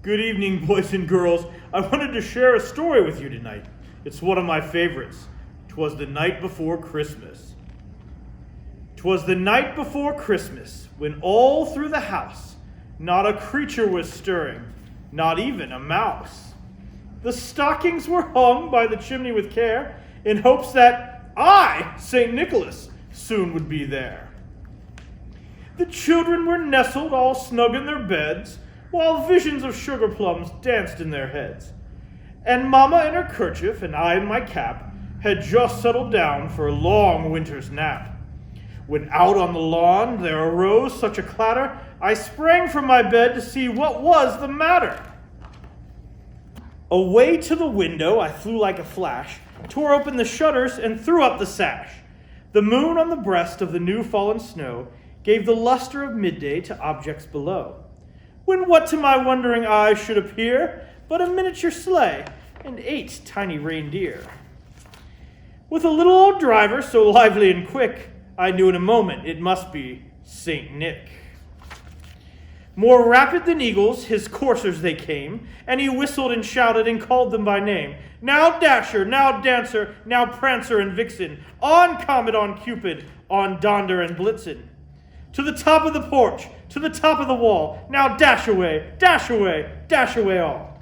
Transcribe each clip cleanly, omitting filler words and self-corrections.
Good evening, boys and girls. I wanted to share a story with you tonight. It's one of my favorites. 'Twas the night before Christmas. 'Twas the night before Christmas, when all through the house not a creature was stirring, not even a mouse. The stockings were hung by the chimney with care, in hopes that I, St. Nicholas, soon would be there. The children were nestled all snug in their beds, while visions of sugar plums danced in their heads. And Mama in her kerchief and I in my cap had just settled down for a long winter's nap. When out on the lawn there arose such a clatter, I sprang from my bed to see what was the matter. Away to the window I flew like a flash, tore open the shutters and threw up the sash. The moon on the breast of the new fallen snow gave the luster of midday to objects below. When what to my wondering eyes should appear but a miniature sleigh and 8 tiny reindeer. With a little old driver so lively and quick, I knew in a moment it must be St. Nick. More rapid than eagles, his coursers they came, and he whistled and shouted and called them by name. Now Dasher, now Dancer, now Prancer and Vixen, on Comet, on Cupid, on Donder and Blitzen. To the top of the porch, to the top of the wall, now dash away, dash away, dash away all.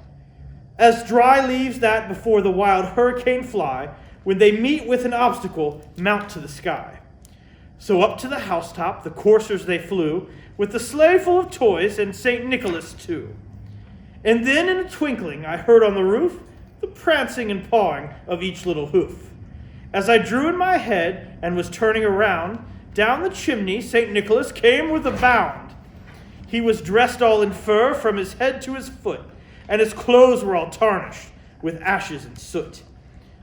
As dry leaves that before the wild hurricane fly, when they meet with an obstacle, mount to the sky. So up to the housetop the coursers they flew, with the sleigh full of toys and St. Nicholas too. And then in a twinkling I heard on the roof the prancing and pawing of each little hoof. As I drew in my head and was turning around, down the chimney St. Nicholas came with a bound. He was dressed all in fur from his head to his foot, and his clothes were all tarnished with ashes and soot.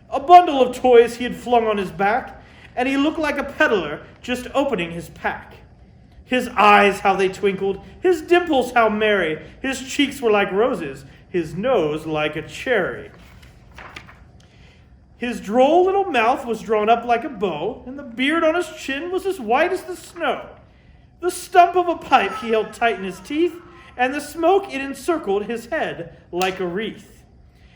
A bundle of toys he had flung on his back, and he looked like a peddler just opening his pack. His eyes, how they twinkled, his dimples, how merry, his cheeks were like roses, his nose like a cherry. His droll little mouth was drawn up like a bow, and the beard on his chin was as white as the snow. The stump of a pipe he held tight in his teeth, and the smoke it encircled his head like a wreath.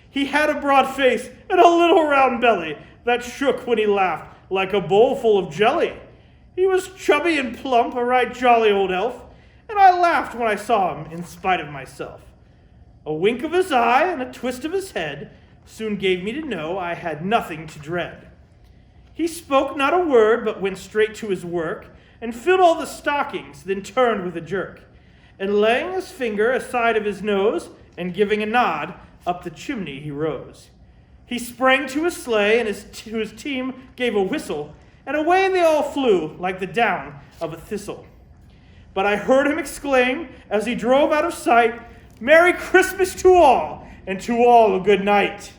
He had a broad face and a little round belly that shook when he laughed like a bowl full of jelly. He was chubby and plump, a right jolly old elf, and I laughed when I saw him in spite of myself. A wink of his eye and a twist of his head soon gave me to know I had nothing to dread. He spoke not a word, but went straight to his work, and filled all the stockings, then turned with a jerk, and laying his finger aside of his nose, and giving a nod, up the chimney he rose. He sprang to his sleigh, and to his team gave a whistle, and away they all flew like the down of a thistle. But I heard him exclaim, as he drove out of sight, "Merry Christmas to all, and to all a good night."